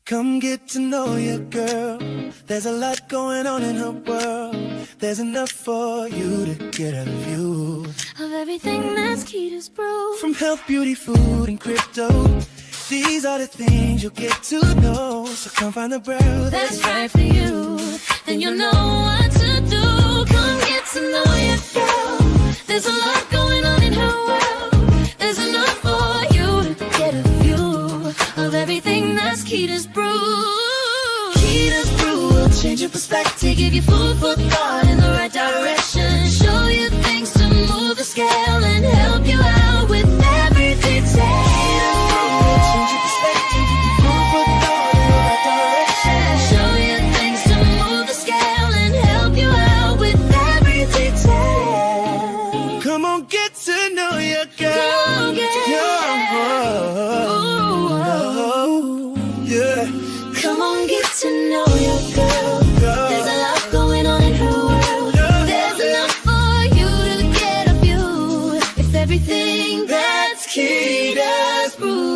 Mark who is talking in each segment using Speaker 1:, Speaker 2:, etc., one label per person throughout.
Speaker 1: Come get to know your girl. There's a lot going on in her world. There's enough for you to get a view
Speaker 2: of everything that's Keda's Brew.
Speaker 1: From health, beauty, food, and crypto, these are the things you'll get to know. So come find the brew
Speaker 2: that's right for you. Then you'll know what to do. Come get to know your girl. There's a lot going on in her world. There's enough for you to get a view of everything that's Keda's Brew. Keda's Brew will change your perspective, give you food for thought in the right direction, show you things to move the scale and help you out with every detail. Change your perspective, give you food for thought in the right direction, show you things to move the scale and help you out with every detail.
Speaker 1: Come on, get to know your girl.
Speaker 2: Come on, get to Come on, get to know your girl. There's a lot going on in her world. There's enough for you to get a view. It's everything that's Keda's Brew.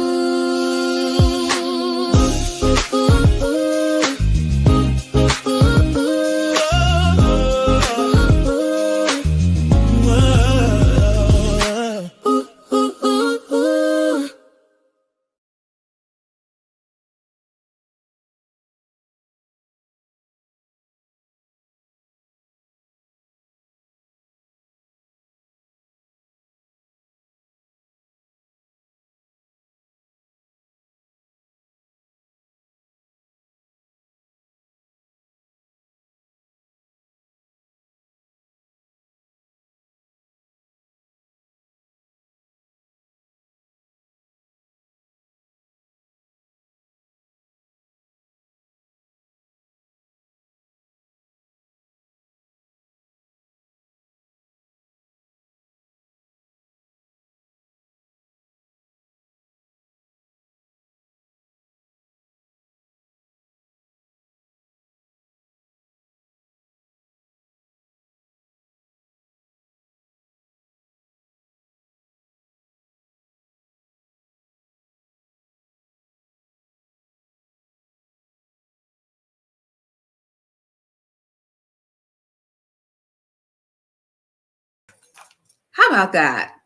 Speaker 3: How about that?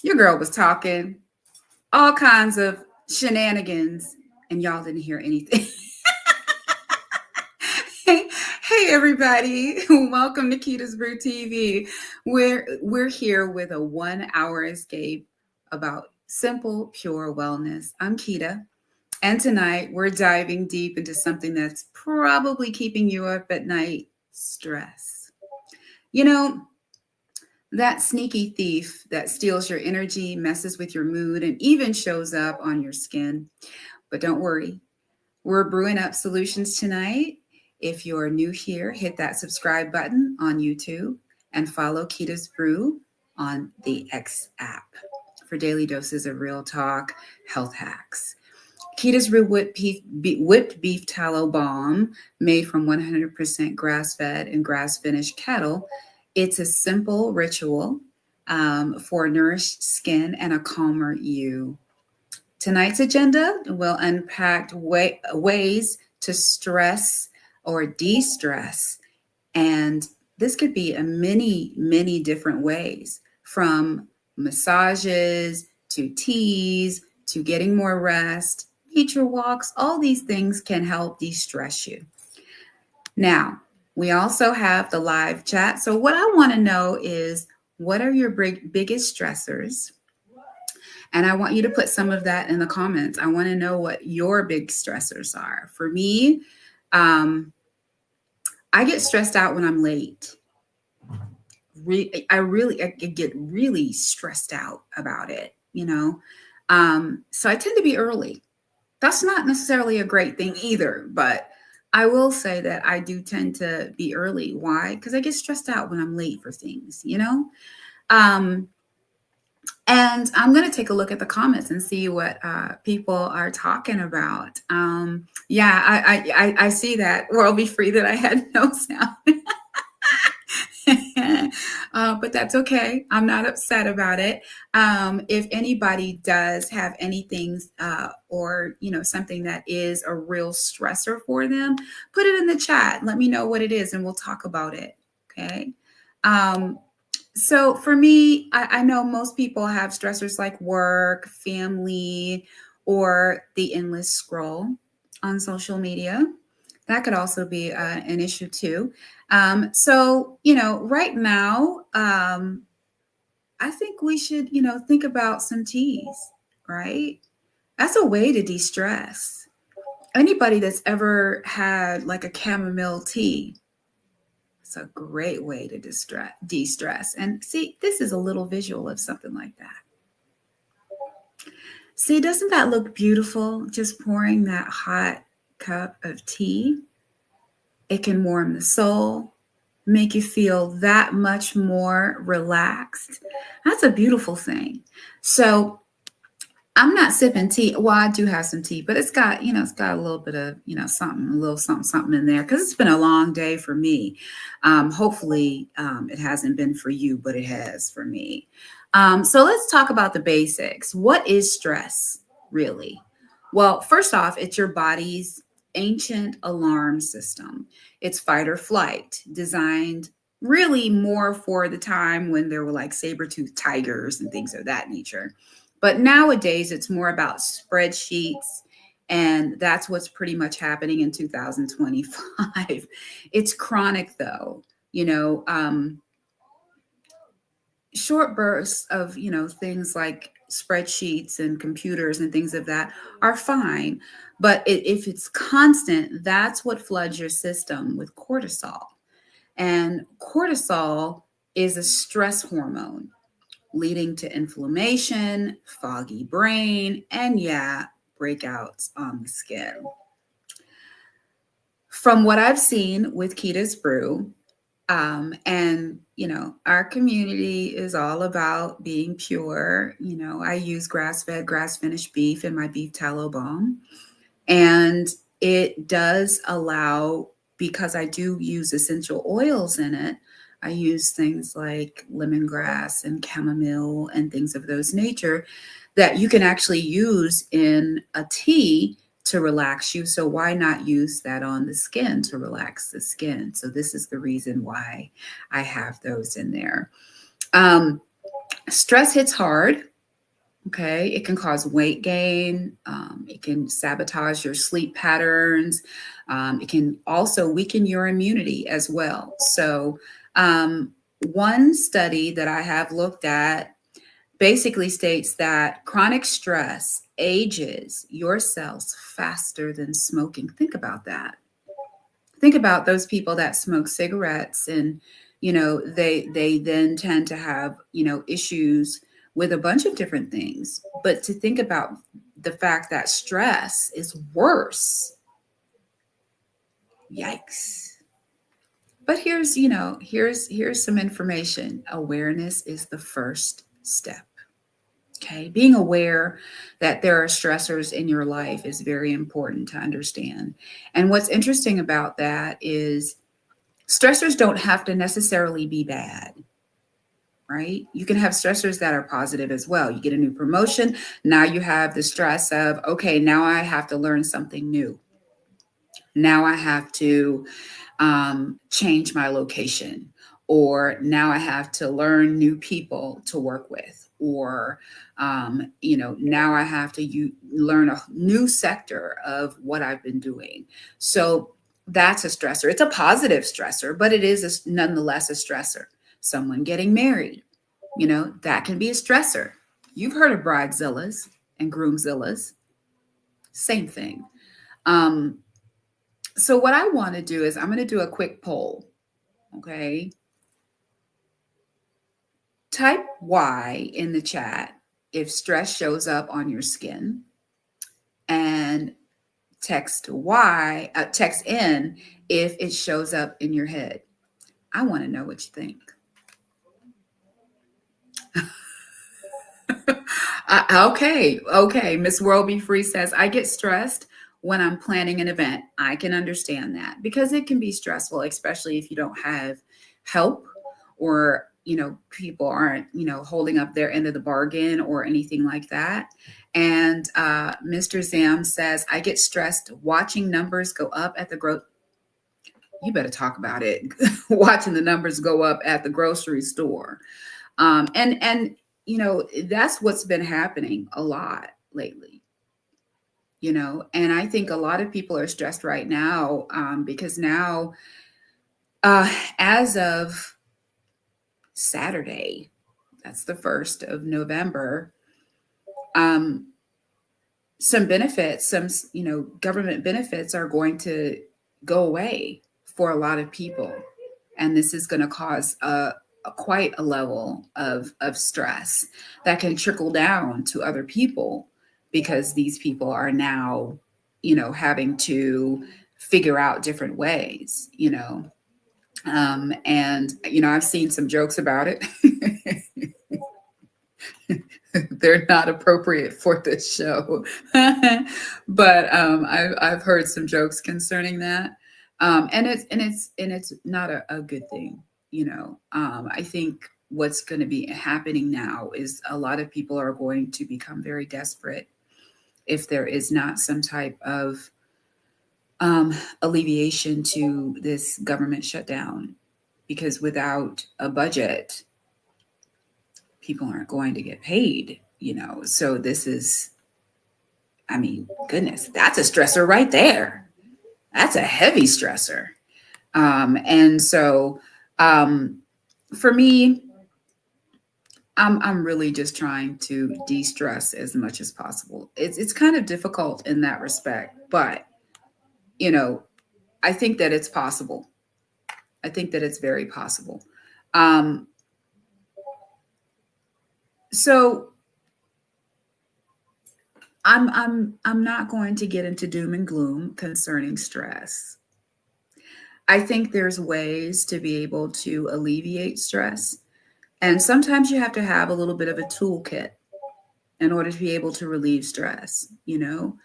Speaker 3: Your girl was talking all kinds of shenanigans, and y'all didn't hear anything. Hey, everybody. Welcome to Keda's Brew TV. We're here with a 1 hour escape about simple, pure wellness. I'm Keda, and tonight we're diving deep into something that's probably keeping you up at night: stress. You know, that sneaky thief that steals your energy, messes with your mood, and even shows up on your skin. But don't worry, we're brewing up solutions tonight. If you're new here, hit that subscribe button on YouTube and follow Keda's Brew on the X app for daily doses of real talk health hacks. Keda's Brew whipped beef tallow balm, made from 100% grass-fed and grass-finished cattle. It's a simple ritual for nourished skin and a calmer you. Tonight's agenda will unpack ways to stress or de-stress. And this could be many different ways, from massages to teas to getting more rest, nature walks. All these things can help de-stress you. Now, we also have the live chat. So what I want to know is, what are your biggest stressors? And I want you to put some of that in the comments. I want to know what your big stressors are. For me, I get stressed out when I'm late. I get really stressed out about it, So I tend to be early. That's not necessarily a great thing either, but I will say that I do tend to be early. Why? Because I get stressed out when I'm late for things, And I'm going to take a look at the comments and see what people are talking about. I see that. World Be Free that I had no sound. But that's okay. I'm not upset about it. If anybody does have anything or something that is a real stressor for them, put it in the chat. Let me know what it is, and we'll talk about it. Okay. Um, so for me, I know most people have stressors like work, family, or the endless scroll on social media. That could also be an issue too. So right now, I think we should, think about some teas, right? That's a way to de stress. Anybody that's ever had like a chamomile tea, it's a great way to de stress. And see, this is a little visual of something like that. See, doesn't that look beautiful? Just pouring that hot cup of tea. It can warm the soul, make you feel that much more relaxed. That's a beautiful thing. So I'm not sipping tea. Well, I do have some tea, but it's got a little bit of, something, a little something, something in there because it's been a long day for me. Hopefully, it hasn't been for you, but it has for me. So let's talk about the basics. What is stress, really? Well, first off, it's your body's ancient alarm system. It's fight or flight, designed really more for the time when there were like saber-toothed tigers and things of that nature. But nowadays, it's more about spreadsheets, and that's what's pretty much happening in 2025. It's chronic, though. You know, short bursts of things like spreadsheets and computers and things of that are fine, but if it's constant, that's what floods your system with cortisol. And cortisol is a stress hormone leading to inflammation, foggy brain, and yeah, breakouts on the skin. From what I've seen with Keda's Brew, and our community is all about being pure. I use grass-fed, grass-finished beef in my beef tallow balm, and it does allow, because I do use essential oils in it. I use things like lemongrass and chamomile and things of those nature that you can actually use in a tea to relax you. So why not use that on the skin to relax the skin? So this is the reason why I have those in there. Stress hits hard. Okay, it can cause weight gain. It can sabotage your sleep patterns. It can also weaken your immunity as well. So one study that I have looked at basically states that chronic stress ages your cells faster than smoking. Think about that. Think about those people that smoke cigarettes, and they then tend to have issues with a bunch of different things. But to think about the fact that stress is worse, yikes. But here's some information. Awareness is the first step. Okay, being aware that there are stressors in your life is very important to understand. And what's interesting about that is stressors don't have to necessarily be bad, right? You can have stressors that are positive as well. You get a new promotion. Now you have the stress of, okay, now I have to learn something new. Now I have to change my location, or now I have to learn new people to work with, or now I have to learn a new sector of what I've been doing. So that's a stressor. It's a positive stressor, but it is nonetheless a stressor. Someone getting married, that can be a stressor. You've heard of bridezillas and groomzillas. Same thing. So what I want to do is I'm going to do a quick poll. Okay. Type Y in the chat if stress shows up on your skin, and text in if it shows up in your head. I want to know what you think. Okay. Miss World Be Free says, I get stressed when I'm planning an event. I can understand that because it can be stressful, especially if you don't have help or people aren't holding up their end of the bargain or anything like that. And Mr. Zam says, I get stressed watching numbers go up at the you better talk about it. Watching the numbers go up at the grocery store. And that's what's been happening a lot lately. And I think a lot of people are stressed right now, because now, as of Saturday, that's the 1st of November, um, some benefits, some government benefits are going to go away for a lot of people, and this is going to cause quite a level of stress that can trickle down to other people, because these people are now having to figure out different ways, and I've seen some jokes about it. They're not appropriate for this show. But I've heard some jokes concerning that, and it's not a good thing. I think what's going to be happening now is a lot of people are going to become very desperate if there is not some type of alleviation to this government shutdown, because without a budget, people aren't going to get paid. So this is, I mean, goodness, that's a stressor right there. That's a heavy stressor. And so for me, I'm really just trying to de-stress as much as possible. It's kind of difficult in that respect, but I think that it's possible. I think that it's very possible. So I'm not going to get into doom and gloom concerning stress. I think there's ways to be able to alleviate stress. And sometimes you have to have a little bit of a toolkit in order to be able to relieve stress, you don't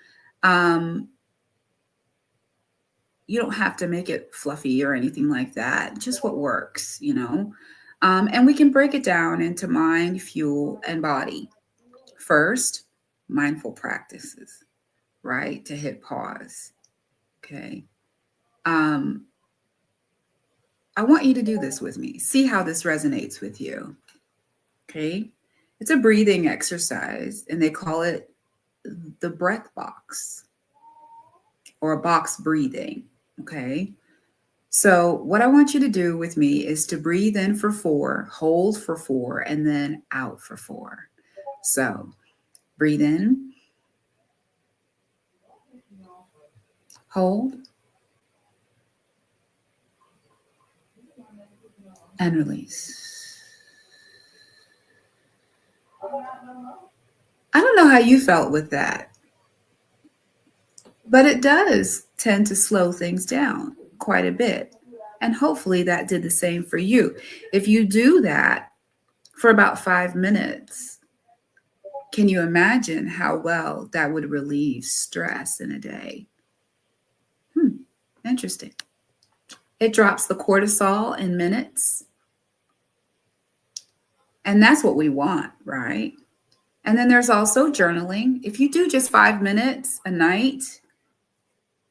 Speaker 3: have to make it fluffy or anything like that, just what works, and we can break it down into mind, fuel, and body. First, mindful practices, right? To hit pause. Okay. I want you to do this with me. See how this resonates with you. Okay. It's a breathing exercise, and they call it the breath box or a box breathing. Okay. So, what I want you to do with me is to breathe in for 4, hold for 4, and then out for 4. So, breathe in, hold, and release. I don't know how you felt with that, but it does tend to slow things down quite a bit. And hopefully that did the same for you. If you do that for about 5 minutes, can you imagine how well that would relieve stress in a day? Interesting. It drops the cortisol in minutes. And that's what we want, right? And then there's also journaling. If you do just 5 minutes a night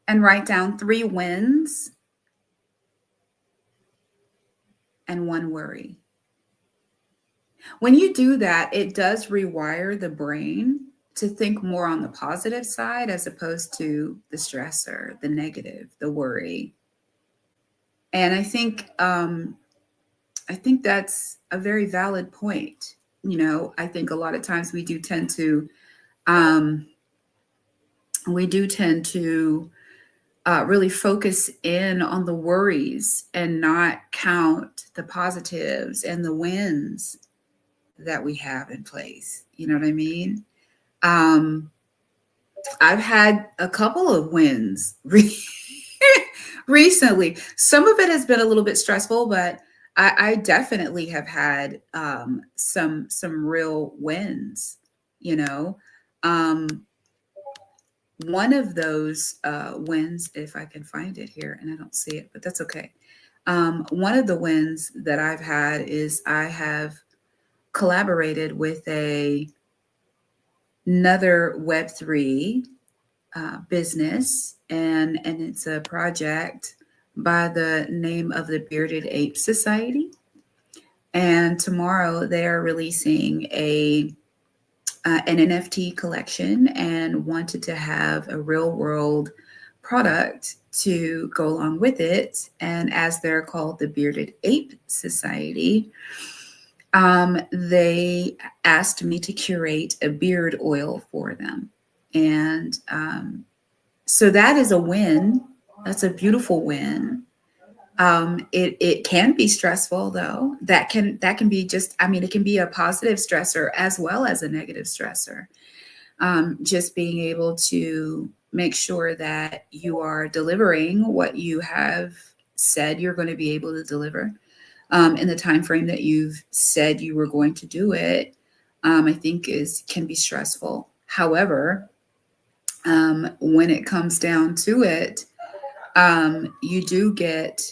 Speaker 3: and write down 3 wins and 1 worry. When you do that, it does rewire the brain to think more on the positive side as opposed to the stressor, the negative, the worry. And I think that's a very valid point. I think a lot of times we do tend to really focus in on the worries and not count the positives and the wins that we have in place. You know what I mean? I've had a couple of wins recently. Some of it has been a little bit stressful, but I definitely have had some real wins. One of those wins, if I can find it here, and I don't see it, but that's okay. One of the wins that I've had is I have collaborated with another Web3 business, and it's a project by the name of the Bearded Ape Society. And tomorrow they are releasing an NFT collection and wanted to have a real world product to go along with it. And as they're called the Bearded Ape Society, they asked me to curate a beard oil for them. And so that is a win. That's a beautiful win. It can be stressful though. That can be just, I mean, it can be a positive stressor as well as a negative stressor. Just being able to make sure that you are delivering what you have said you're going to be able to deliver in the time frame that you've said you were going to do it. I think is can be stressful. However, when it comes down to it, you do get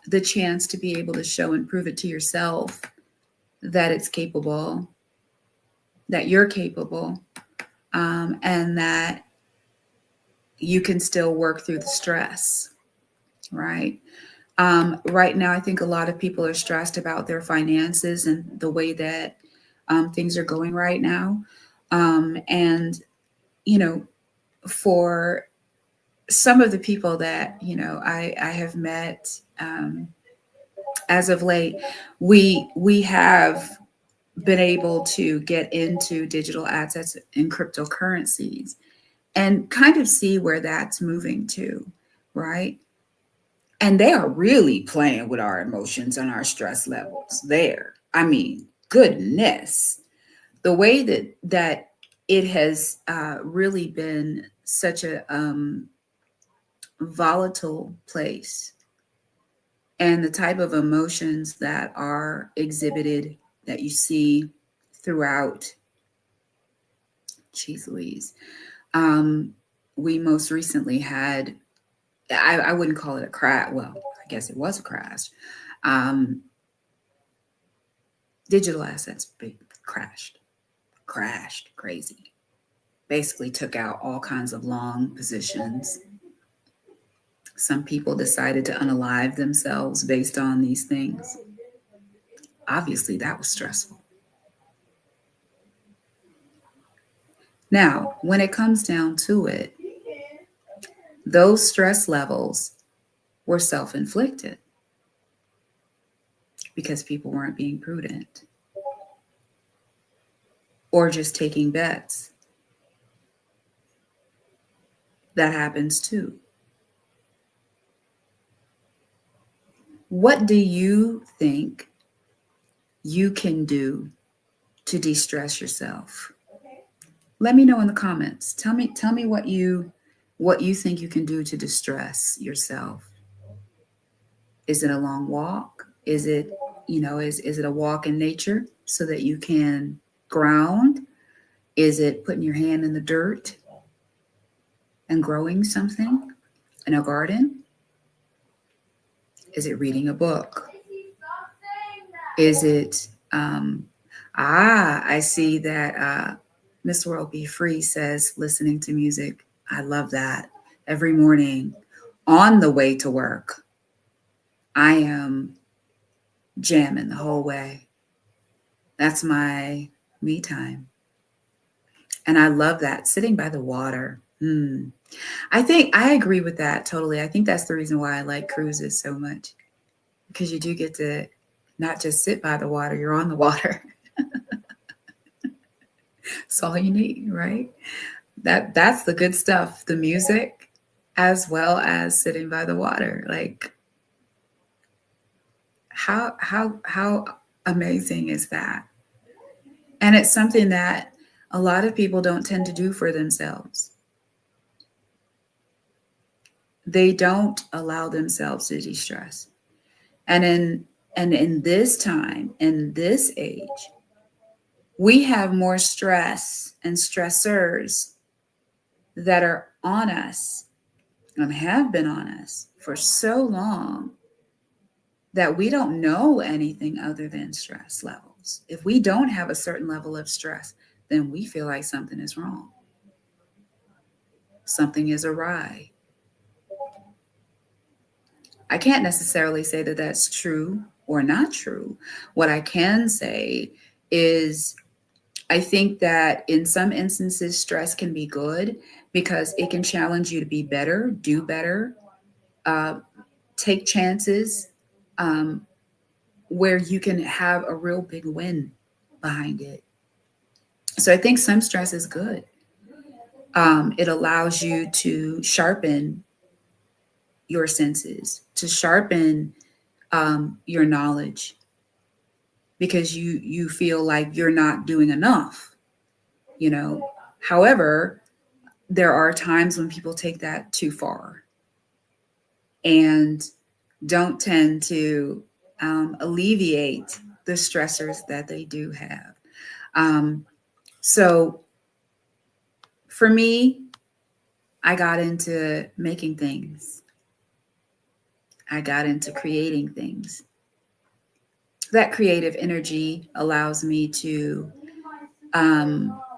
Speaker 3: the chance to be able to show and prove it to yourself that it's capable, that you're capable, and that you can still work through the stress, right? Right now, I think a lot of people are stressed about their finances and the way that things are going right now. And, you know, for some of the people that, I have met as of late, we have been able to get into digital assets and cryptocurrencies and kind of see where that's moving to, right? And they are really playing with our emotions and our stress levels there. I mean, goodness, the way that it has really been such a volatile place, and the type of emotions that are exhibited that you see throughout. Geez Louise. We most recently had, I wouldn't call it a crash. Well, I guess it was a crash. Um, Digital assets crashed, crazy. Basically took out all kinds of long positions. Some people decided to unalive themselves based on these things. Obviously, that was stressful. Now, when it comes down to it, those stress levels were self inflicted because people weren't being prudent or just taking bets. That happens too. What do you think you can do to de-stress yourself? Let me know in the comments. Tell me what you think you can do to distress yourself. Is it a long walk? Is it, is it a walk in nature so that you can ground? Is it putting your hand in the dirt and growing something in a garden? Is it reading a book? Is it, I see that Miss World Be Free says listening to music. I love that. Every morning on the way to work, I am jamming the whole way. That's my me time. And I love that. Sitting by the water. I think I agree with that totally. I think that's the reason why I like cruises so much, because you do get to not just sit by the water, you're on the water. That's all you need, right? That's the good stuff, the music as well as sitting by the water. Like how amazing is that? And it's something that a lot of people don't tend to do for themselves. They don't allow themselves to de-stress. And in this time, in this age, we have more stress and stressors that are on us and have been on us for so long that we don't know anything other than stress levels. If we don't have a certain level of stress, then we feel like something is wrong, something is awry. I can't necessarily say that that's true or not true. What I can say is I think that in some instances, stress can be good because it can challenge you to be better, do better, uh, take chances, um, where you can have a real big win behind it. So I think some stress is good. It allows you to sharpen your senses, to sharpen your knowledge, because you feel like you're not doing enough. You know, however, there are times when people take that too far and don't tend to alleviate the stressors that they do have. Um, so for me, I got into making things. I got into creating things. That creative energy allows me to,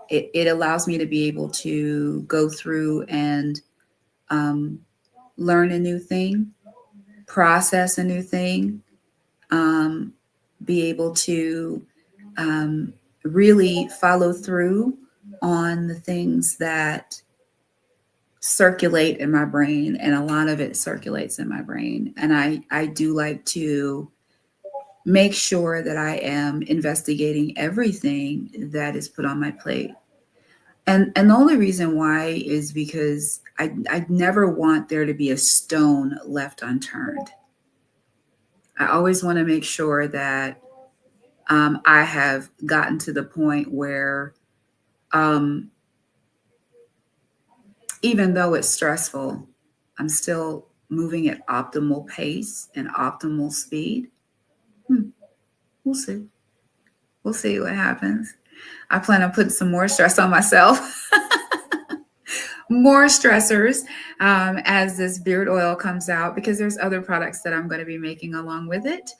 Speaker 3: it allows me to be able to go through and um, learn a new thing, process a new thing, um, be able to um, really follow through on the things that circulate in my brain, and a lot of it circulates in my brain. And I do like to make sure that I am investigating everything that is put on my plate. And the only reason why is because I never want there to be a stone left unturned. I always want to make sure that I have gotten to the point where um, even though it's stressful, I'm still moving at optimal pace and optimal speed. We'll see. We'll see what happens. I plan on putting some more stress on myself, more stressors as this beard oil comes out, because there's other products that I'm going to be making along with it.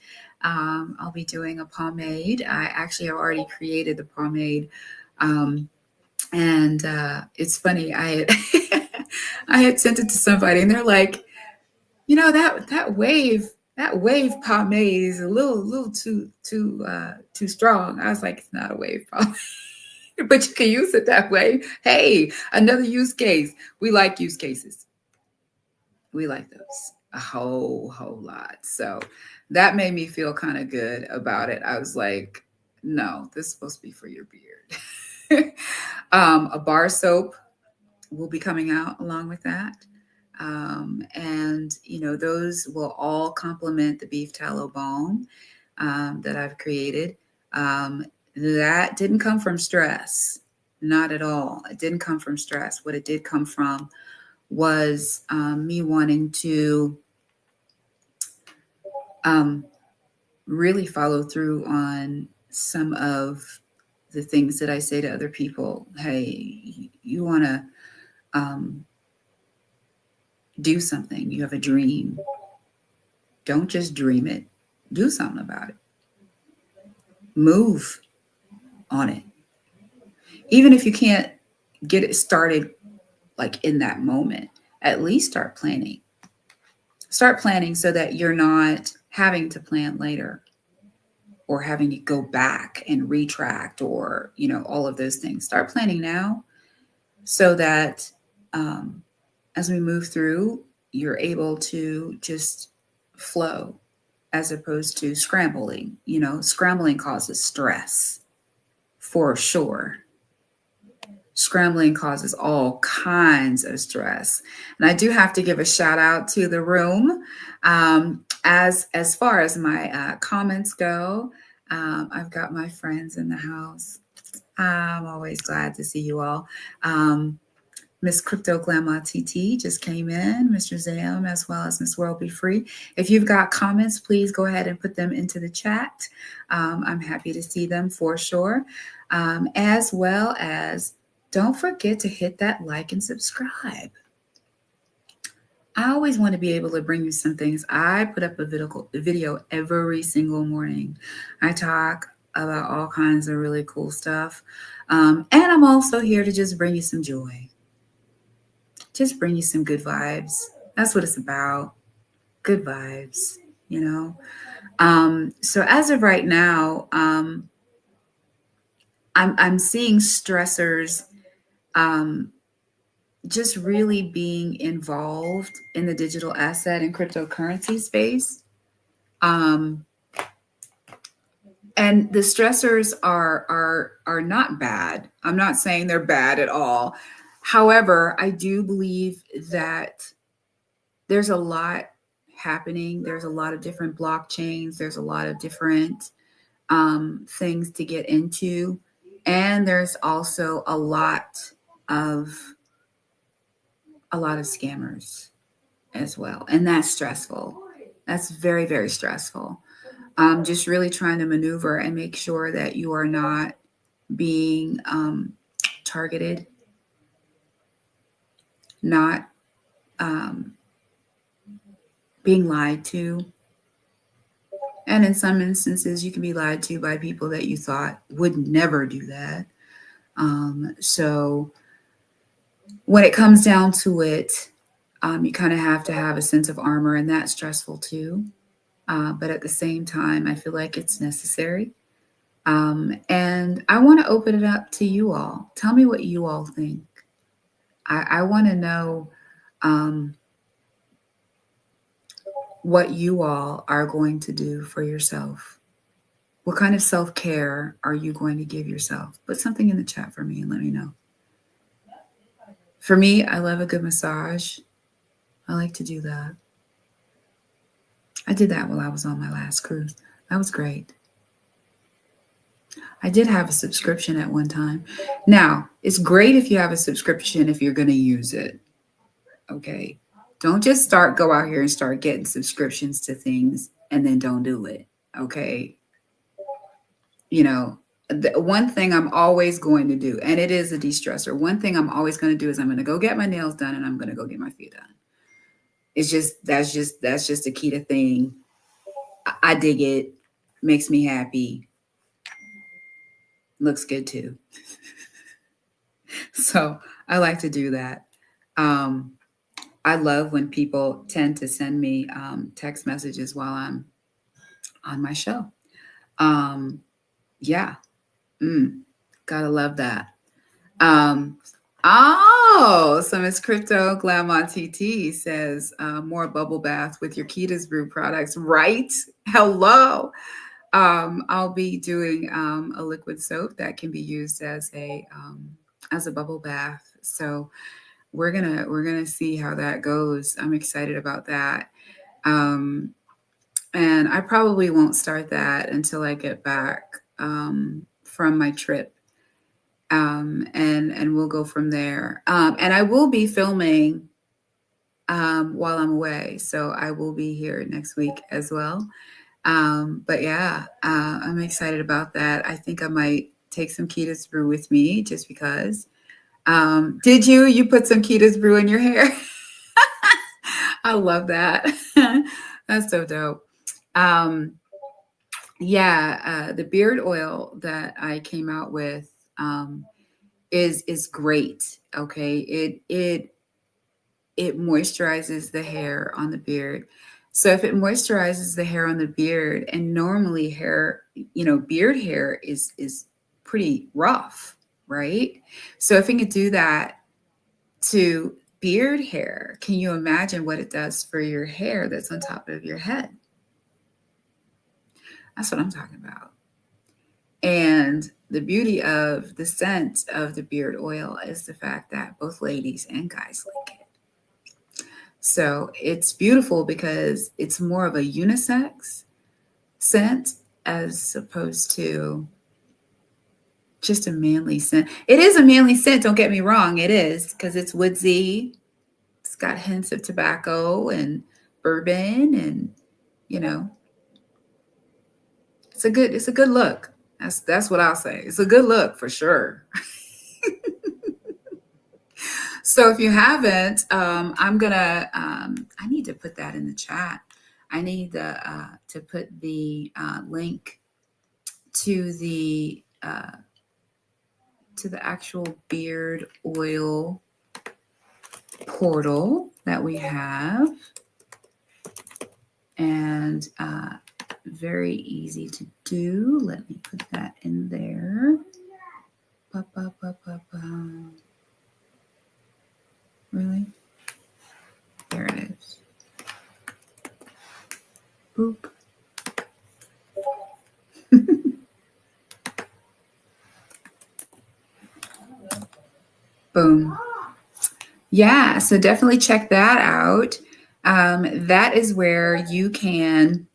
Speaker 3: I'll be doing a pomade. I actually have already created the pomade. Um, and it's funny, I had, I had sent it to somebody and they're like, that wave pomade is a little too strong. I was like, it's not a wave pomade, but you can use it that way. Hey, another use case. We like use cases. We like those a whole lot. So that made me feel kind of good about it. I was like, no, this is supposed to be for your beard. A bar soap will be coming out along with that. And those will all complement the beef tallow balm that I've created. That didn't come from stress, not at all. It didn't come from stress. What it did come from was me wanting to really follow through on some of the things that I say to other people. Hey, you want to do something. You have a dream. Don't just dream it. Do something about it. Move on it. Even if you can't get it started like in that moment, at least start planning. Start planning so that you're not having to plan later or having to go back and retract or, all of those things. Start planning now so that as we move through, you're able to just flow as opposed to scrambling. Scrambling causes stress for sure. Scrambling causes all kinds of stress. And I do have to give a shout out to the room. As far as my comments go, I've got my friends in the house. I'm always glad to see you all. Miss Crypto Glamour TT just came in, Mr. Zam, as well as Miss World Be Free. If you've got comments, please go ahead and put them into the chat. I'm happy to see them for sure. As well as, don't forget to hit that like and subscribe. I always want to be able to bring you some things. I put up a video every single morning. I talk about all kinds of really cool stuff. And I'm also here to just bring you some joy, just bring you some good vibes. That's what it's about. Good vibes, you know? So as of right now, I'm seeing stressors um, just really being involved in the digital asset and cryptocurrency space. Um, and the stressors are not bad. I'm not saying they're bad at all. However, I do believe that there's a lot happening. There's a lot of different blockchains. There's a lot of different things to get into, and there's also of a lot of scammers as well, and that's stressful. That's very, very stressful. Just really trying to maneuver and make sure that you are not being targeted, not um, being lied to. And in some instances, you can be lied to by people that you thought would never do that. So when it comes down to it, you kind of have to have a sense of armor, and that's stressful too. But at the same time, I feel like it's necessary. And I want to open it up to you all. Tell me what you all think. I want to know um, what you all are going to do for yourself. What kind of self care are you going to give yourself? Put something in the chat for me and let me know. For me, I love a good massage. I like to do that. I did that while I was on my last cruise. That was great. I did have a subscription at one time. Now, it's great if you have a subscription if you're going to use it. Okay. Don't just go out here and start getting subscriptions to things and then don't do it. Okay. You know, the one thing I'm always going to do, and it is a de-stressor, one thing I'm always going to do is I'm going to go get my nails done and I'm going to go get my feet done. It's just, that's just a Keda thing. I dig it. Makes me happy. Looks good too. So I like to do that. I love when people tend to send me text messages while I'm on my show. Yeah. Gotta love that. So Miss Crypto Glamour TT says more bubble bath with your Keda's Brew products, right? Hello. I'll be doing a liquid soap that can be used as a bubble bath. So we're gonna see how that goes. I'm excited about that. And I probably won't start that until I get back from my trip. And we'll go from there. And I will be filming while I'm away. So I will be here next week as well. But yeah, I'm excited about that. I think I might take some Keda's Brew with me just because. Did you put some Keda's Brew in your hair? I love that. That's so dope. The beard oil that I came out with is great. Okay, it moisturizes the hair on the beard. So if it moisturizes the hair on the beard, and normally beard hair is pretty rough, right? So if it can do that to beard hair, can you imagine what it does for your hair that's on top of your head? That's what I'm talking about. And the beauty of the scent of the beard oil is the fact that both ladies and guys like it. So it's beautiful because it's more of a unisex scent as opposed to just a manly scent. It is a manly scent, don't get me wrong. It is, because it's woodsy. It's got hints of tobacco and bourbon, and it's a good look. That's what I'll say. It's a good look for sure. So if you haven't, I'm gonna. I need to put that in the chat. I need to put the link to the actual beard oil portal that we have, and very easy to do. Let me put that in there. Ba, ba, ba, ba, ba. Really? There it is. Boop. Boom. Yeah, so definitely check that out. That is where you can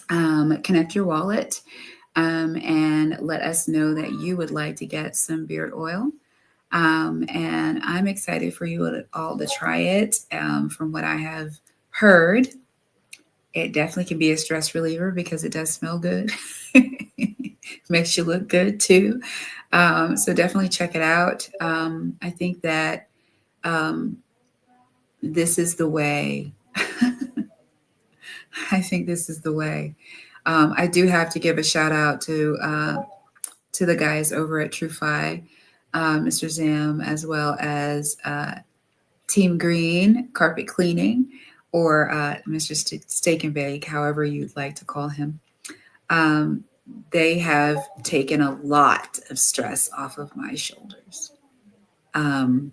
Speaker 3: connect your wallet and let us know that you would like to get some beard oil. And I'm excited for you all to try it. From what I have heard, it definitely can be a stress reliever because it does smell good. Makes you look good too. So definitely check it out. I think that this is the way. I think this is the way. I do have to give a shout out to the guys over at TrueFi, Mr. Zam, as well as Team Green Carpet Cleaning, or Mr. Steak and Bake, however you'd like to call him. They have taken a lot of stress off of my shoulders. And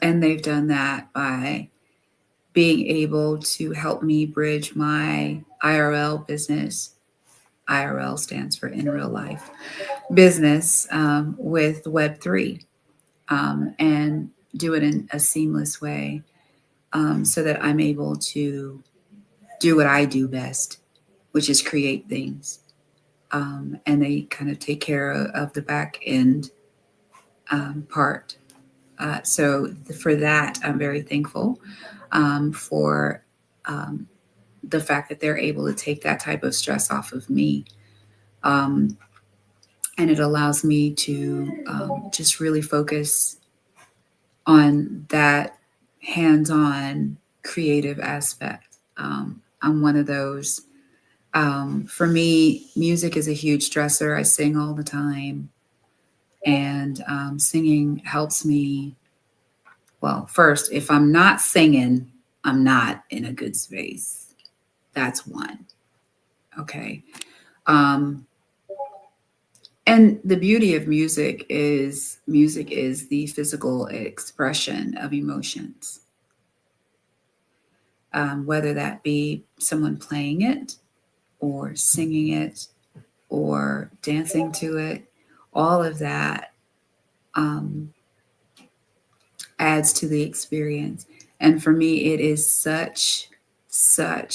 Speaker 3: they've done that by being able to help me bridge my IRL business. IRL stands for in real life business, with Web3, and do it in a seamless way, so that I'm able to do what I do best, which is create things. And they kind of take care of the back end part. So for that, I'm very thankful for the fact that they're able to take that type of stress off of me. And it allows me to just really focus on that hands-on creative aspect. I'm one of those. For me, music is a huge stressor. I sing all the time, and singing helps me. Well, first, if I'm not singing, I'm not in a good space. That's one. Okay. And the beauty of music is the physical expression of emotions. Whether that be someone playing it or singing it or dancing to it, all of that adds to the experience. And for me, it is such a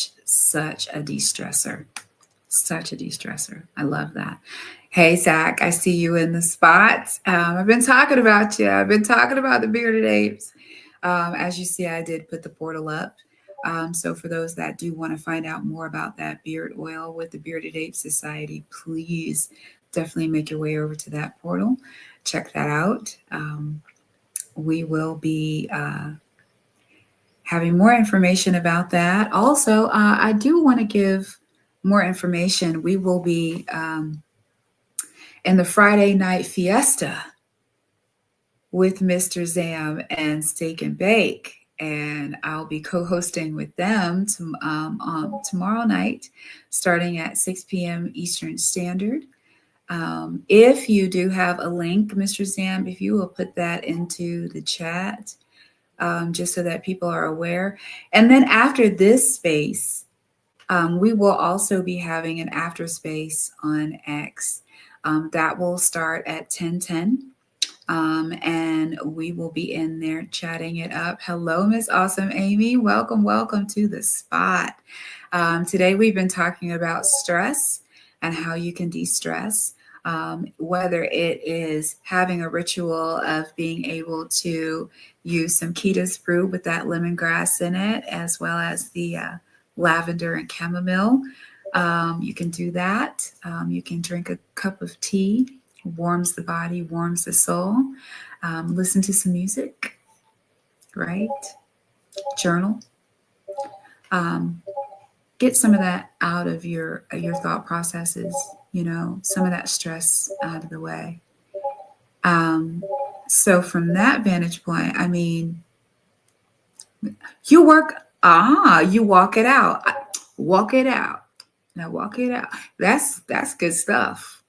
Speaker 3: de-stressor. Such a de-stressor. I love that. Hey, Zach, I see you in the spot. I've been talking about you. I've been talking about the bearded apes. As you see, I did put the portal up. So for those that do want to find out more about that beard oil with the Bearded Ape Society, please definitely make your way over to that portal. Check that out. We will be having more information about that. Also, I do want to give more information. We will be in the Friday night fiesta with Mr. Zam and Steak and Bake. And I'll be co-hosting with them on tomorrow night, starting at 6 p.m. Eastern Standard. If you do have a link, Mr. Zam, if you will put that into the chat, just so that people are aware. And then after this space, we will also be having an after space on X. That will start at 10:10. And we will be in there chatting it up. Hello, Miss Awesome Amy. Welcome to the spot. Today we've been talking about stress and how you can de-stress, whether it is having a ritual of being able to use some Keda's Brew with that lemongrass in it, as well as the lavender and chamomile. You can do that. You can drink a cup of tea. Warms the body, warms the soul. Listen to some music, right? Journal. Um, get some of that out of your thought processes. Some of that stress out of the way. Um, so from that vantage point, I mean, you work. You walk it out. Walk it out. Now walk it out. That's good stuff.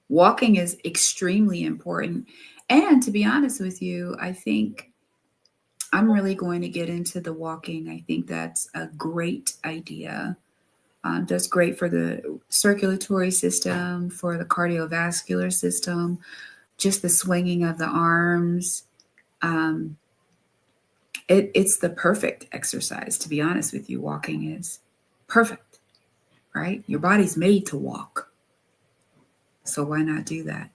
Speaker 3: Walking is extremely important. And to be honest with you, I think I'm really going to get into the walking. I think that's a great idea. That's great for the circulatory system, for the cardiovascular system, just the swinging of the arms. Um, it's the perfect exercise, to be honest with you. Walking is perfect, right? Your body's made to walk. So why not do that?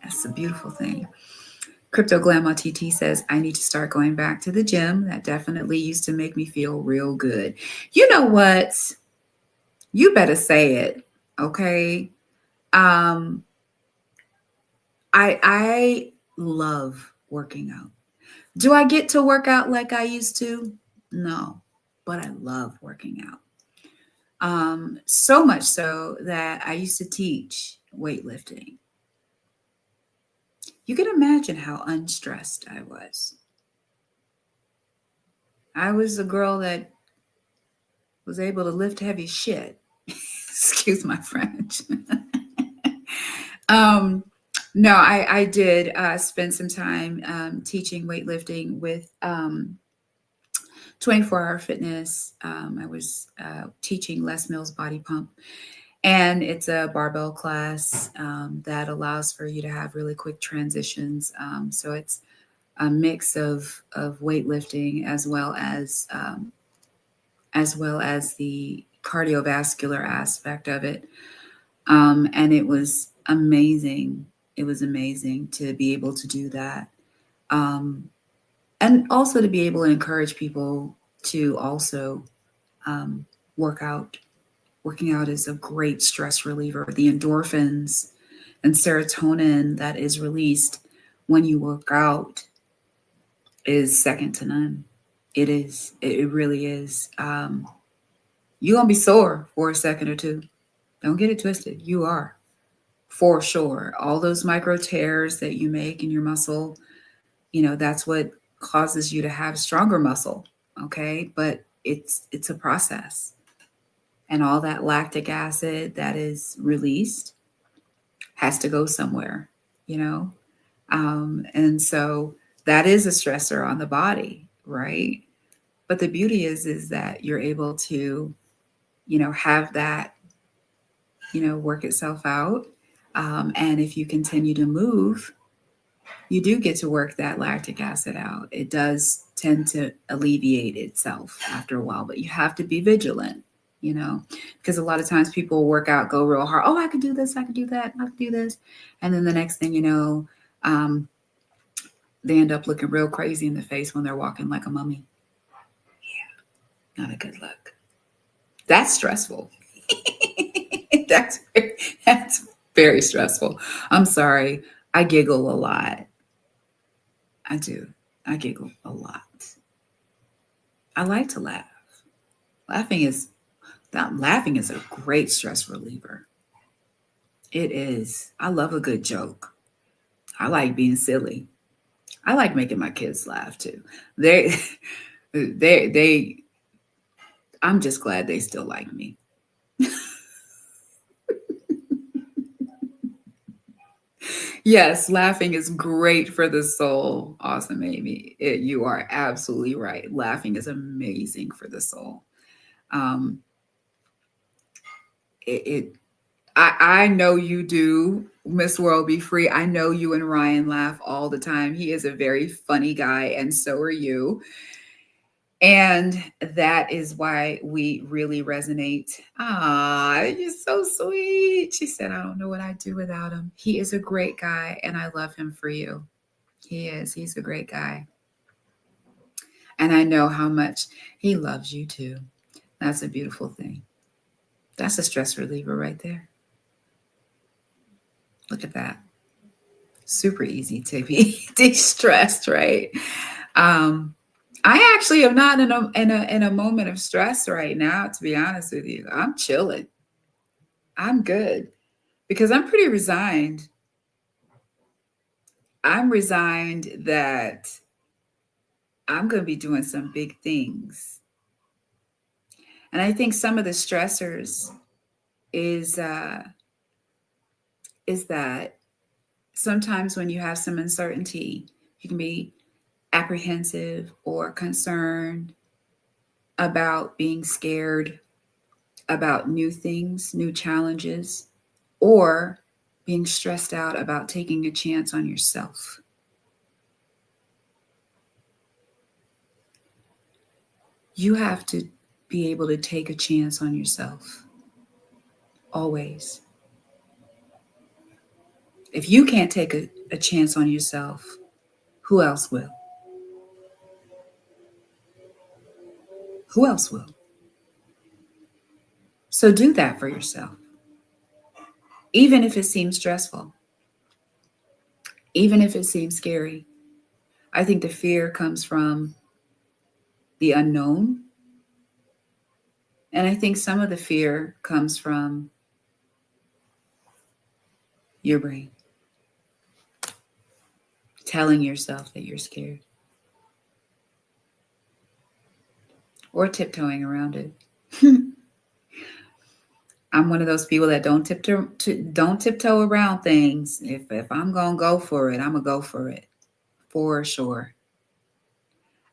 Speaker 3: That's a beautiful thing. Crypto Grandma TT says, I need to start going back to the gym. That definitely used to make me feel real good. You know what? You better say it. Okay. Um, I love working out. Do I get to work out like I used to? No, but I love working out. So much so that I used to teach weightlifting. You can imagine how unstressed I was. I was a girl that was able to lift heavy shit. Excuse my French. um, no, I did spend some time teaching weightlifting with 24-hour fitness. I was teaching Les Mills body pump, and it's a barbell class that allows for you to have really quick transitions. So it's a mix of weightlifting as well as the cardiovascular aspect of it. And it was amazing. It was amazing to be able to do that. And also to be able to encourage people to also um, work out. Working out is a great stress reliever. The endorphins and serotonin that is released when you work out is second to none. It is. It really is. You're going to be sore for a second or two. Don't get it twisted. You are, for sure. All those micro tears that you make in your muscle, that's what causes you to have stronger muscle. Okay. But it's a process. And all that lactic acid that is released has to go somewhere, you know? And so that is a stressor on the body, right? But the beauty is that you're able to, have that, work itself out. And if you continue to move, you do get to work that lactic acid out. It does tend to alleviate itself after a while, but you have to be vigilant, because a lot of times people work out, go real hard. Oh, I could do this, I could do that, I could do this. And then the next thing you know, they end up looking real crazy in the face when they're walking like a mummy. Yeah, not a good look. That's stressful. that's that's very stressful. I'm sorry. I giggle a lot. I do. I giggle a lot. I like to laugh. Laughing is Laughing is a great stress reliever. It is. I love a good joke. I like being silly. I like making my kids laugh too. They they I'm just glad they still like me. Yes, laughing is great for the soul. Awesome, Amy. You are absolutely right. Laughing is amazing for the soul. Um, it I know you do, Miss World Be Free. I know you and Ryan laugh all the time. He is a very funny guy, and so are you. And that is why we really resonate. Ah, you're so sweet. She said, I don't know what I'd do without him. He is a great guy, and I love him for you. He is. He's a great guy. And I know how much he loves you too. That's a beautiful thing. That's a stress reliever right there. Look at that. Super easy to be de-stressed, right? Um, I actually am not in a moment of stress right now, to be honest with you. I'm chilling. I'm good because I'm pretty resigned. I'm resigned that I'm going to be doing some big things. And I think some of the stressors is is that sometimes when you have some uncertainty, you can be apprehensive or concerned about being scared about new things, new challenges, or being stressed out about taking a chance on yourself. You have to be able to take a chance on yourself, always. If you can't take a chance on yourself, who else will? Who else will? So do that for yourself, even if it seems stressful, even if it seems scary. I think the fear comes from the unknown. And I think some of the fear comes from your brain telling yourself that you're scared or tiptoeing around it. I'm one of those people that don't tiptoe around things. If I'm gonna go for it, I'm gonna go for it for sure.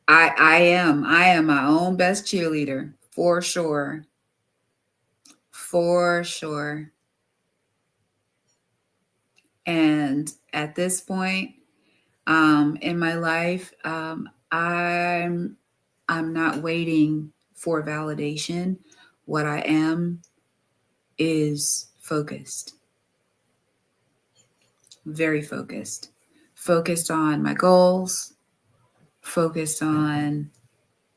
Speaker 3: I am my own best cheerleader for sure, for sure. And at this point in my life, I'm not waiting for validation. What I am is focused, very focused, focused on my goals, focused on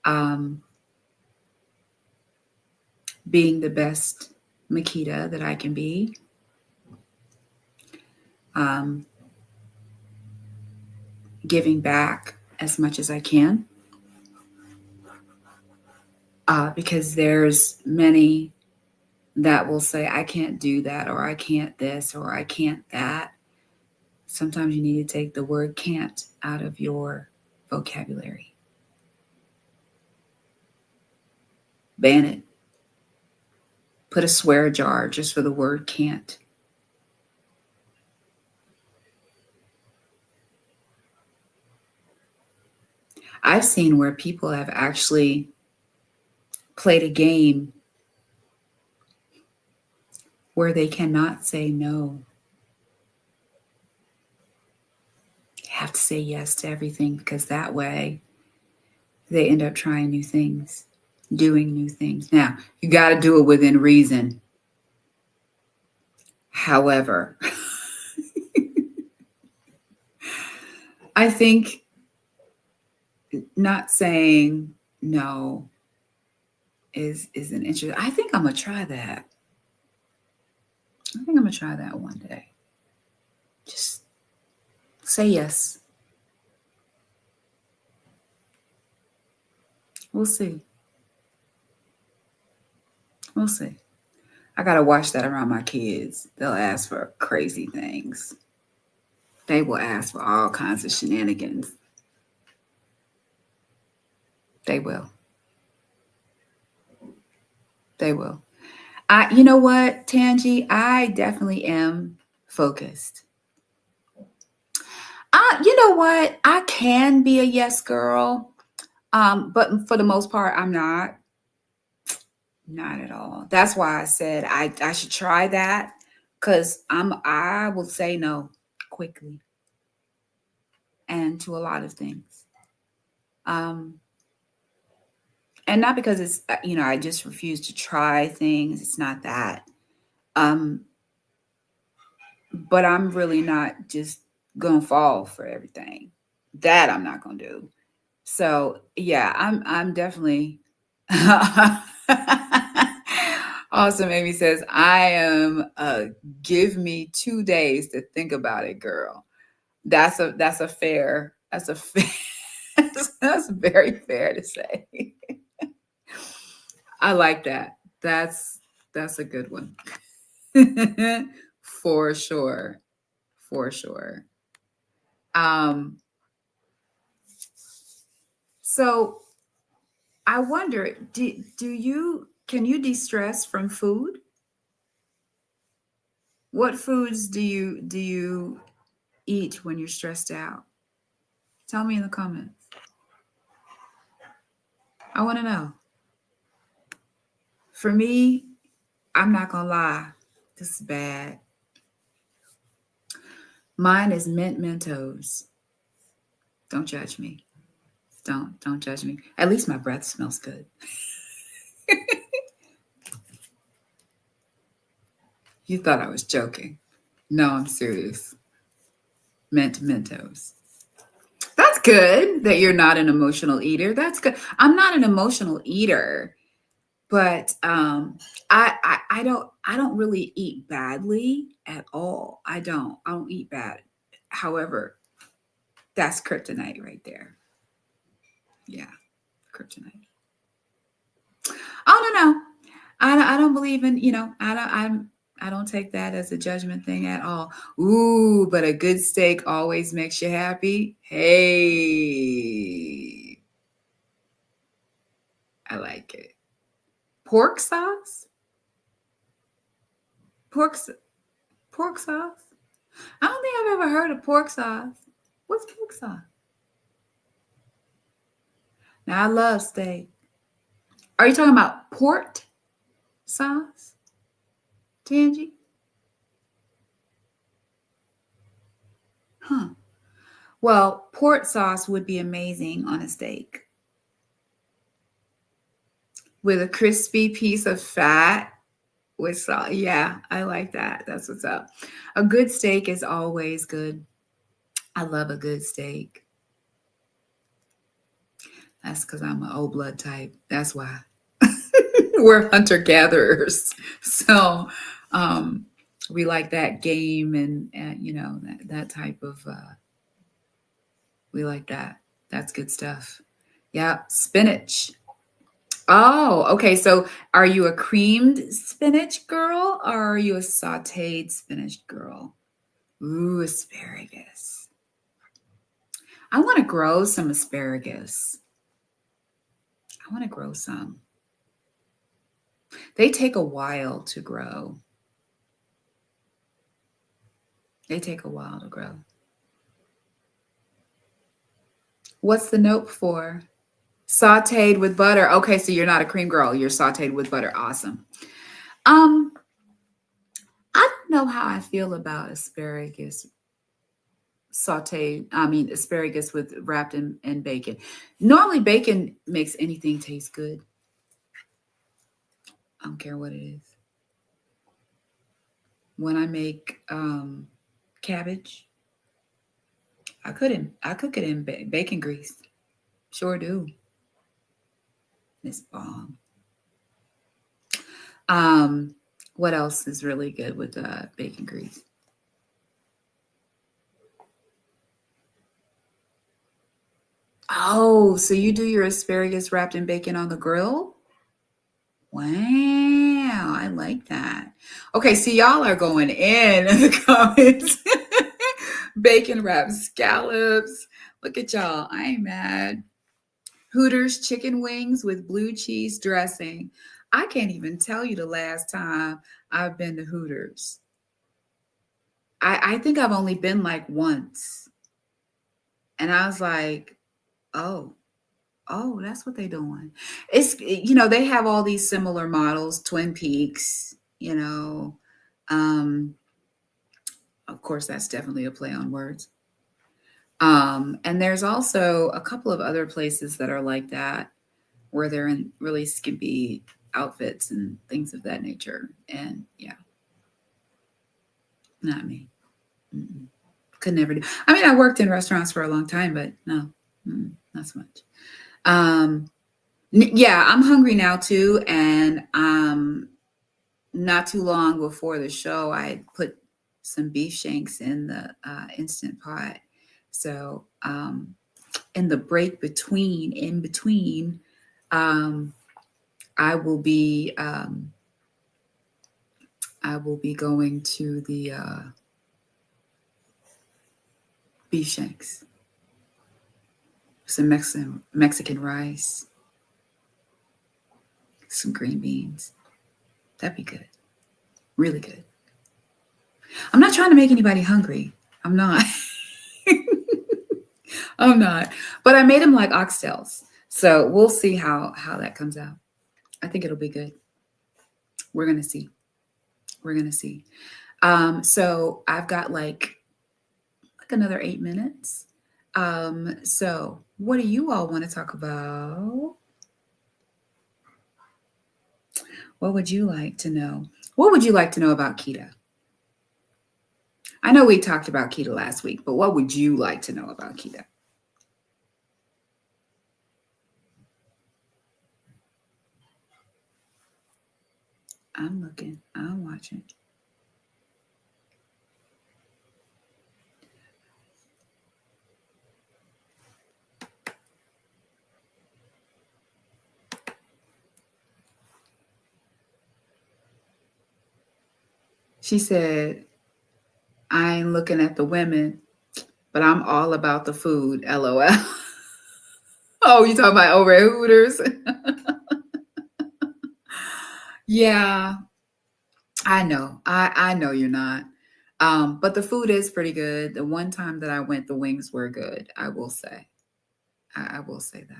Speaker 3: um, being the best Makita that I can be, um, giving back as much as I can, because there's many that will say, I can't do that, or I can't this, or I can't that. Sometimes you need to take the word can't out of your vocabulary. Ban it. Put a swear jar just for the word can't. I've seen where people have actually played a game where they cannot say no. They have to say yes to everything because that way they end up trying new things, doing new things. Now, you got to do it within reason. However, I think not saying no is an interest. I think I'm gonna try that. I think I'm gonna try that one day. Just say yes. We'll see. We'll see. I gotta watch that around my kids. They'll ask for crazy things. They will ask for all kinds of shenanigans. They will. They will. You know what, Tangi? I definitely am focused. You know what? I can be a yes girl, but for the most part, I'm not. Not at all. That's why I said I should try that because I will say no quickly and to a lot of things. Um, and not because it's I just refuse to try things. It's not that. Um, but I'm really not just gonna fall for everything. That I'm not gonna do. So yeah, I'm definitely awesome. Amy says, I am give me 2 days to think about it, girl. That's a fair That's very fair to say. I like that. That's a good one. For sure. For sure. Um, so I wonder, do you can you de-stress from food? What foods do you eat when you're stressed out? Tell me in the comments. I want to know. For me, I'm not gonna lie. This is bad. Mine is mint Mentos. Don't judge me. Don't judge me. At least my breath smells good. You thought I was joking. No, I'm serious. Mint Mentos. That's good that you're not an emotional eater. That's good. I'm not an emotional eater, but I don't really eat badly at all. I don't eat bad. However, that's kryptonite right there. Yeah, kryptonite. I don't know. I don't believe in, I don't take that as a judgment thing at all. Ooh, but a good steak always makes you happy. Hey, I like it. Pork sauce? Pork s- pork sauce? I don't think I've ever heard of pork sauce. What's pork sauce? Now I love steak. Are you talking about port sauce, Tangy? Huh. Well, port sauce would be amazing on a steak with a crispy piece of fat with salt. Yeah, I like that. That's what's up. A good steak is always good. I love a good steak. That's because I'm an old blood type. That's why. We're hunter gatherers. So we like that game and that type of, we like that. That's good stuff. Yeah, spinach. Oh, okay. So are you a creamed spinach girl or are you a sauteed spinach girl? Ooh, asparagus. I want to grow some asparagus. I want to grow some. They take a while to grow. They take a while to grow. What's the note for? Sauteed with butter. Okay, so you're not a cream girl. You're sauteed with butter. Awesome. Um, I don't know how I feel about asparagus sauteed. I mean, asparagus with wrapped in bacon. Normally, bacon makes anything taste good. I don't care what it is. When I make cabbage, I cook it in bacon grease. Sure do. It's bomb. Um, what else is really good with bacon grease? Oh, so you do your asparagus wrapped in bacon on the grill? Wow, I like that. Okay, so y'all are going in the comments. Bacon wrapped scallops. Look at y'all. I ain't mad. Hooters chicken wings with blue cheese dressing. I can't even tell you the last time I've been to Hooters. I think I've only been like once. And I was like, oh, oh, that's what they're doing. They have all these similar models, Twin Peaks, Um, of course, that's definitely a play on words. And there's also a couple of other places that are like that, where they're in really skimpy outfits and things of that nature. And yeah, not me. Mm-mm. Could never do. I mean, I worked in restaurants for a long time, but no, not so much. Um, yeah, I'm hungry now too, and not too long before the show, I put some beef shanks in the instant pot. So in the break in between, um, I will be going to the beef shanks, some Mexican rice, some green beans. That'd be good, really good. I'm not trying to make anybody hungry. I'm not. I'm not. But I made them like oxtails, so we'll see how that comes out. I think it'll be good. We're gonna see. We're gonna see. So I've got like another 8 minutes. So what do you all want to talk about? What would you like to know? What would you like to know about Keda? I know we talked about Keda last week, but what would you like to know about Keda? I'm looking. I'm watching. She said, I ain't looking at the women, but I'm all about the food. LOL. Oh, you talking about over at Hooters? Yeah, I know. I know you're not. But the food is pretty good. The one time that I went, the wings were good. I will say. I will say that.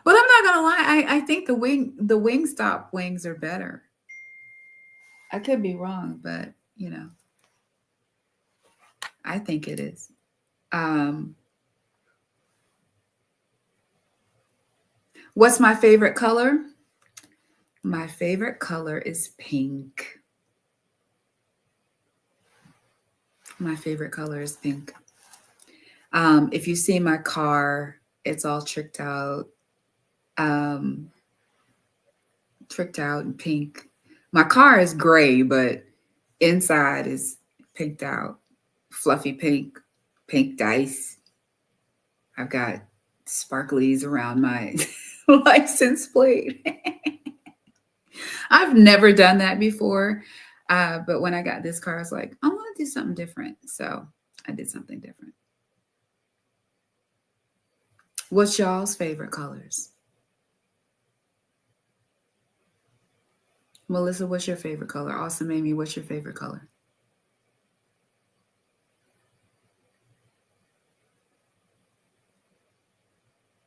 Speaker 3: But I'm not gonna lie. I think the Wingstop wings are better. I could be wrong, but I think it is. Um, what's my favorite color? My favorite color is pink. My favorite color is pink. If you see my car, it's all tricked out. Tricked out in pink. My car is gray, but inside is pinked out. Fluffy pink, pink dice. I've got sparklies around my license plate. I've never done that before. But when I got this car, I was like, I want to do something different. So I did something different. What's y'all's favorite colors? Melissa, what's your favorite color? Awesome Amy, what's your favorite color?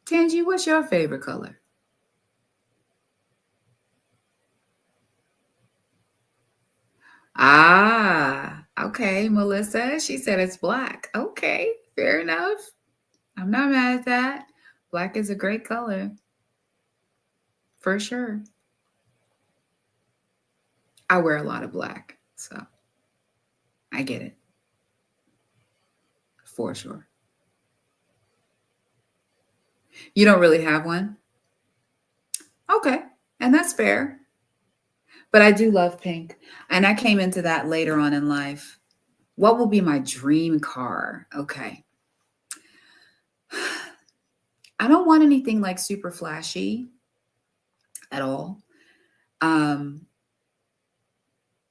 Speaker 3: Tangi, what's your favorite color? Ah, okay, Melissa. She said it's black. Okay, fair enough. I'm not mad at that. Black is a great color. For sure. I wear a lot of black, so I get it. For sure. You don't really have one? Okay, and that's fair. But I do love pink. And I came into that later on in life. What will be my dream car? Okay. I don't want anything like super flashy at all.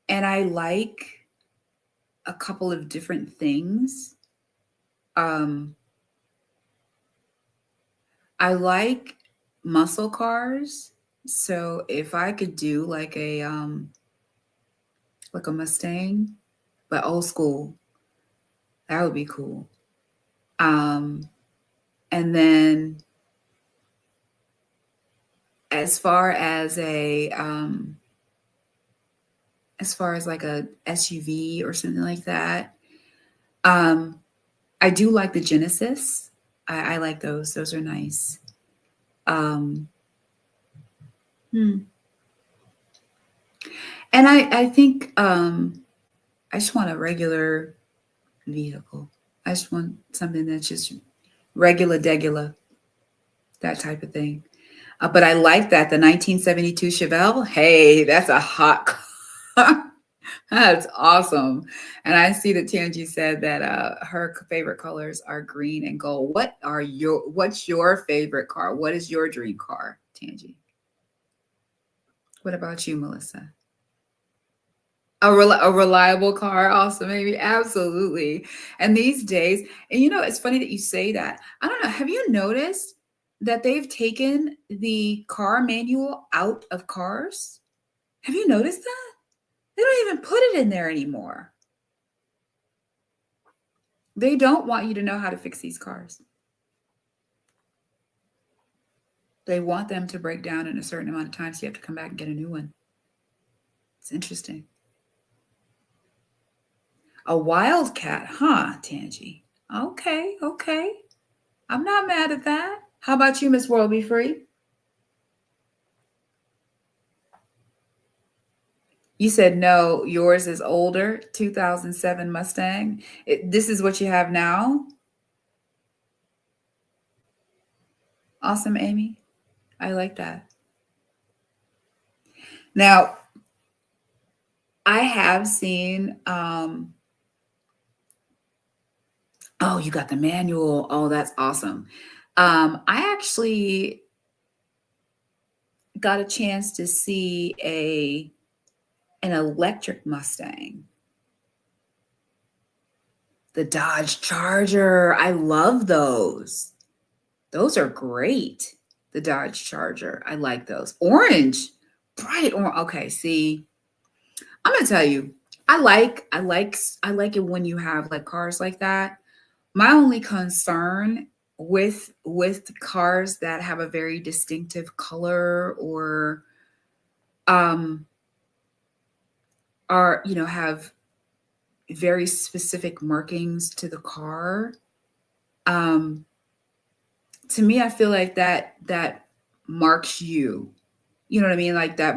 Speaker 3: And I like a couple of different things. Um, I like muscle cars. So if I could do like a Mustang, but old school, that would be cool. Um, and then as far as like a SUV or something like that, um, I do like the Genesis. I like those. Those are nice. Um, hmm. And I think I just want a regular vehicle. I just want something that's just regular degula, that type of thing. But I like that the 1972 Chevelle. Hey, that's a hot car. That's awesome. And I see that Tangi said that her favorite colors are green and gold. What's your favorite car? What is your dream car, Tangi? What about you, Melissa? A reliable car also, maybe. Absolutely. And these days, and it's funny that you say that. I don't know. Have you noticed that they've taken the car manual out of cars? Have you noticed that? They don't even put it in there anymore. They don't want you to know how to fix these cars. They want them to break down in a certain amount of time, so you have to come back and get a new one. It's interesting. A wildcat, huh, Tangi? Okay, okay. I'm not mad at that. How about you, Miss World Be Free? You said no, yours is older, 2007 Mustang. This is what you have now? Awesome, Amy. I like that. Now, I have seen, oh, you got the manual. Oh, that's awesome. I actually got a chance to see an electric Mustang. The Dodge Charger. I love those. Those are great. The Dodge Charger. I like those. Orange. Bright orange. Okay, see. I'm gonna tell you, I like it when you have like cars like that. My only concern with cars that have a very distinctive color or are have very specific markings to the car. To me, I feel like that marks you. You know what I mean? Like that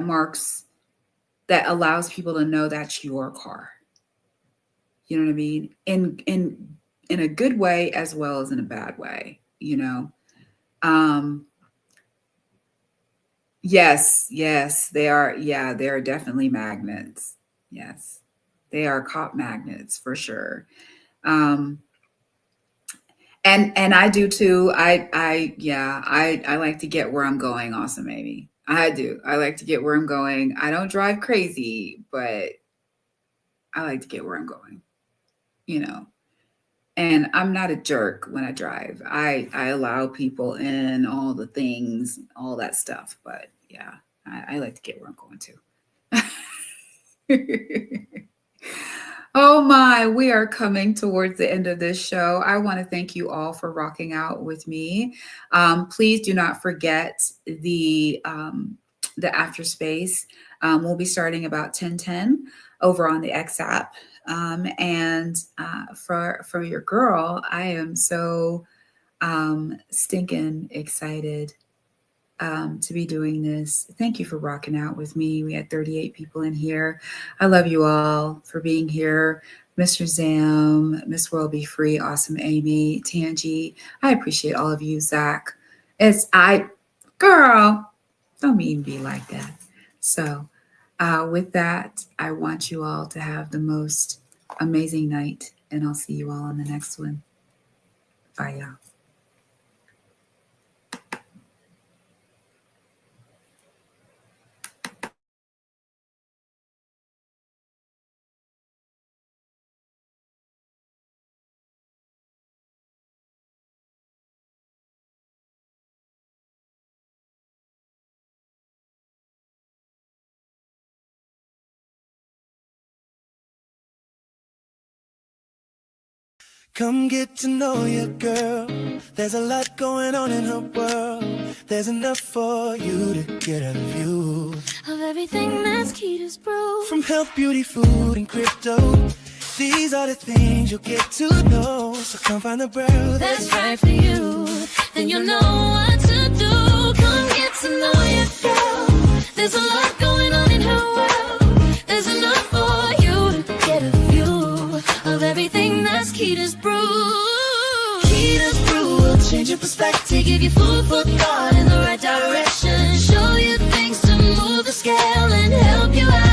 Speaker 3: allows people to know that's your car. You know what I mean? In a good way as well as in a bad way, Yes, they are. Yeah, they are definitely magnets. Yes, they are cop magnets for sure. And I do too. I like to get where I'm going. Awesome, Amy. I do. I like to get where I'm going. I don't drive crazy, but I like to get where I'm going. And I'm not a jerk when I drive. I allow people in, all the things, all that stuff. But yeah, I like to get where I'm going to. Oh my, we are coming towards the end of this show. I want to thank you all for rocking out with me. Please do not forget the after space. We'll be starting about 10:10 over on the X app. And for your girl, I am so stinking excited to be doing this. Thank you for rocking out with me. We had 38 people in here. I love you all for being here. Mr. Zam, Miss World Be Free, Awesome Amy, Tangi. I appreciate all of you, Zach. Girl, don't mean be like that. So with that, I want you all to have the most amazing night, and I'll see you all on the next one. Bye, y'all.
Speaker 1: Come get to know your girl. There's a lot going on in her world. There's enough for you to get a view
Speaker 2: of everything that's Keda's Brew.
Speaker 1: from health, beauty, food, and crypto. These are the things you'll get to know. So come find the brew
Speaker 2: That's right for you. Then you'll know what to do. Come get to know your girl. There's a lot going on in her world. There's enough for you to get a view of everything that's Keda's Brew.
Speaker 1: Keda's Brew will change your perspective,
Speaker 2: Give you food for thought in the right direction. Show you things to move the scale and help you out.